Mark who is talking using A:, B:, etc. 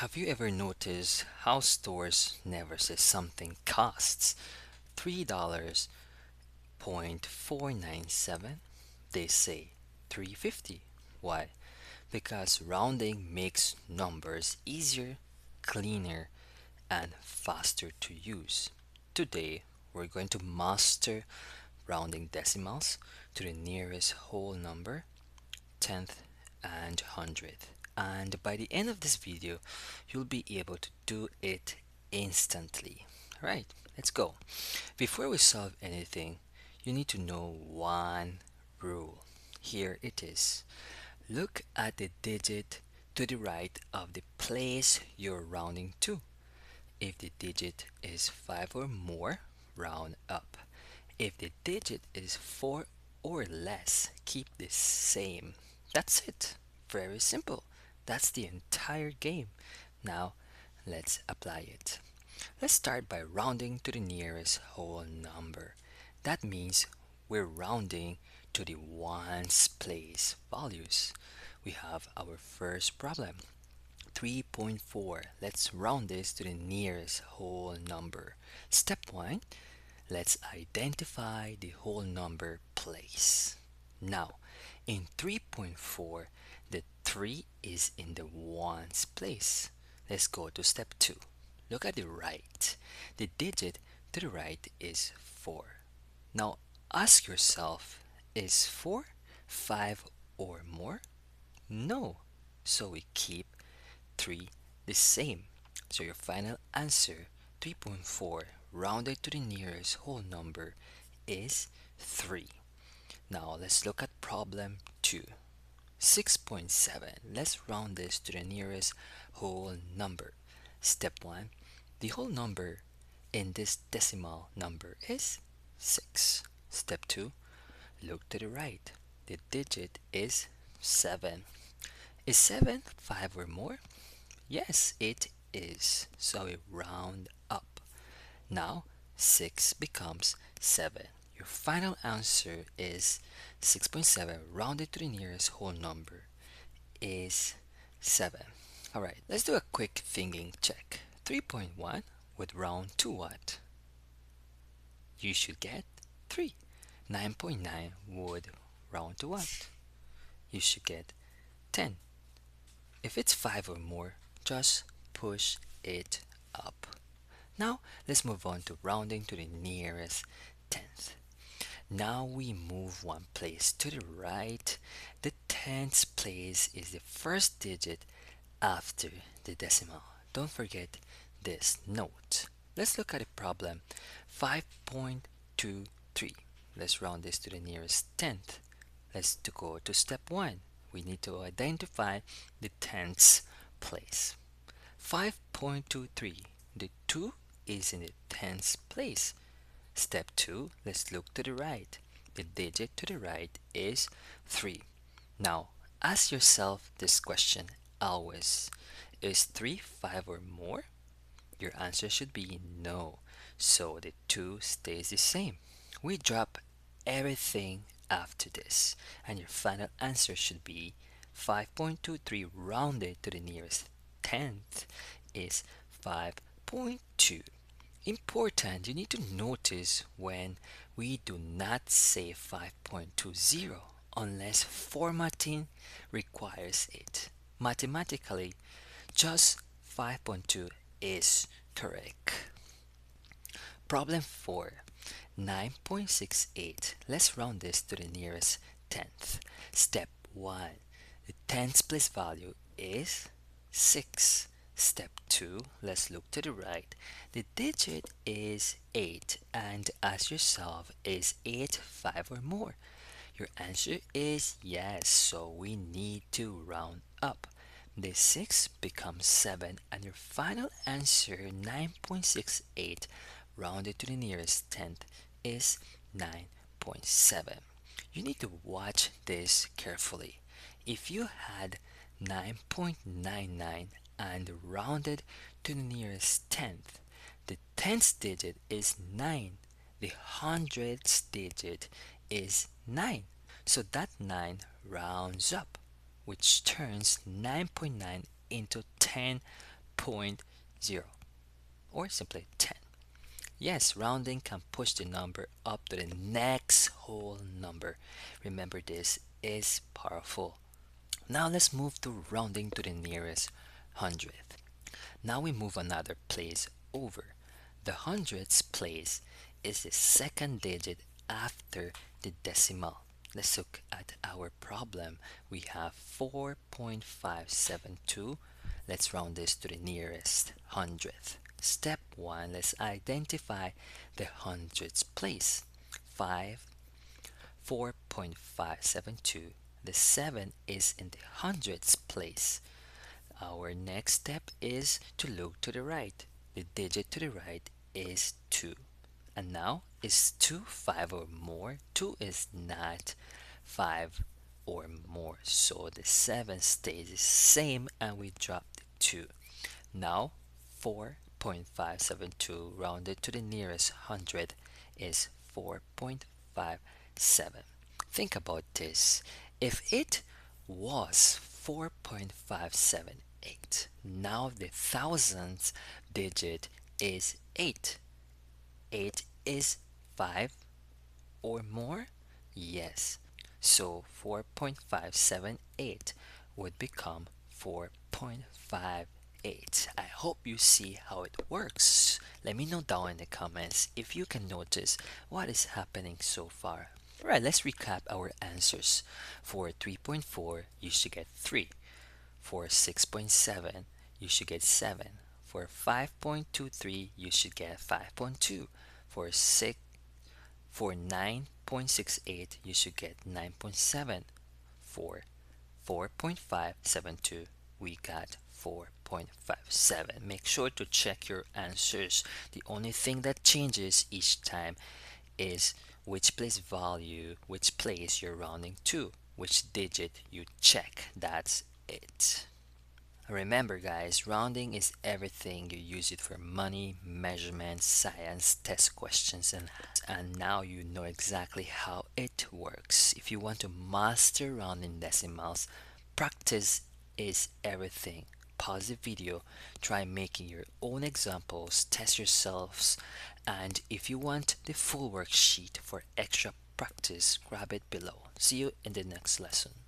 A: Have you ever noticed how stores never say something costs $3.497? They say 350. Why? Because rounding makes numbers easier, cleaner, and faster to use. Today, we're going to master rounding decimals to the nearest whole number, tenth, and hundredth. And by the end of this video, you'll be able to do it instantly. Right, let's go. Before we solve anything, you need to know one rule. Here it is. Look at the digit to the right of the place you're rounding to. If the digit is 5 or more, round up. If the digit is 4 or less, keep the same. That's it. Very simple. That's the entire game. Now, let's apply it. Let's start by rounding to the nearest whole number. That means we're rounding to the ones place values. We have our first problem. 3.4. Let's round this to the nearest whole number. Step 1. Let's identify the whole number place. Now, in 3.4, the 3 is in the ones place. Let's go to step 2. Look at the right. The digit to the right is 4. Now, ask yourself, is 4 5 or more? No. So we keep 3 the same. So your final answer, 3.4 rounded to the nearest whole number, is 3. Now let's look at problem 2. 6.7. Let's round this to the nearest whole number. Step 1. The whole number in this decimal number is 6. Step 2. Look to the right. The digit is 7. Is 7 5 or more? Yes, it is. So we round up. Now 6 becomes 7. Your final answer is 6.7 rounded to the nearest whole number is 7. Alright, let's do a quick thinking check. 3.1 would round to what? You should get 3. 9.9 would round to what? You should get 10. If it's 5 or more, just push it up. Now let's move on to rounding to the nearest tenth. Now we move one place to the right. The tenth place is the first digit after the decimal. Don't forget this note. Let's look at the problem. 5.23. Let's round this to the nearest tenth. Let's go to step 1. We need to identify the tenths place. 5.23. The 2 is in the tenths place. Step 2. Let's look to the right. The digit to the right is 3. Now, ask yourself this question always. Is 3 5 or more? Your answer should be no. So the 2 stays the same. We drop everything after this, and your final answer should be 5.23 rounded to the nearest tenth is 5.2. Important, you need to notice when we do not say 5.20 unless formatting requires it. Mathematically, just 5.2 is correct. Problem 4. 9.68. Let's round this to the nearest tenth. Step 1. The tenths place value is 6. Step 2. Let's look to the right. The digit is 8 and ask yourself, is 8 5 or more? Your answer is yes, so we need to round up. The 6 becomes 7 and your final answer, 9.68 rounded to the nearest tenth, is 9.7. You need to watch this carefully. If you had 9.99 and rounded to the nearest tenth, the tenth digit is 9. The hundredth digit is 9. So that 9 rounds up, which turns 9.9 into 10.9. 0.0 or simply 10. Yes, rounding can push the number up to the next whole number. Remember, this is powerful. Now let's move to rounding to the nearest hundredth. Now we move another place over. The hundredths place is the second digit after the decimal. Let's look at our problem. We have 4.572. Let's round this to the nearest hundredth. Step 1, let's identify the hundredths place. 5, 4.572. The 7 is in the hundredths place. Our next step is to look to the right. The digit to the right is 2. And now, is 2 5 or more? 2 is not 5 or more. So the 7 stays the same and we drop the 2. Now, 4.572 rounded to the nearest hundred is 4.57. Think about this. If it was 4.578, now the thousandth digit is 8. 8 is 5 or more? Yes. So 4.578 would become 4.58. I hope you see how it works. Let me know down in the comments if you can notice what is happening so far. Alright, let's recap our answers. For 3.4, you should get 3. For 6.7, you should get 7. For 5.23, you should get 5.2. For 9.68, you should get 9.7. For 4.572, we got 4.57. Make sure to check your answers. The only thing that changes each time is which place you're rounding to, which digit you check. That's it. Remember guys, rounding is everything. You use it for money, measurements, science, test questions, and now you know exactly how it works. If you want to master rounding decimals, practice is everything. Pause the video, try making your own examples, test yourselves, and if you want the full worksheet for extra practice, grab it below. See you in the next lesson.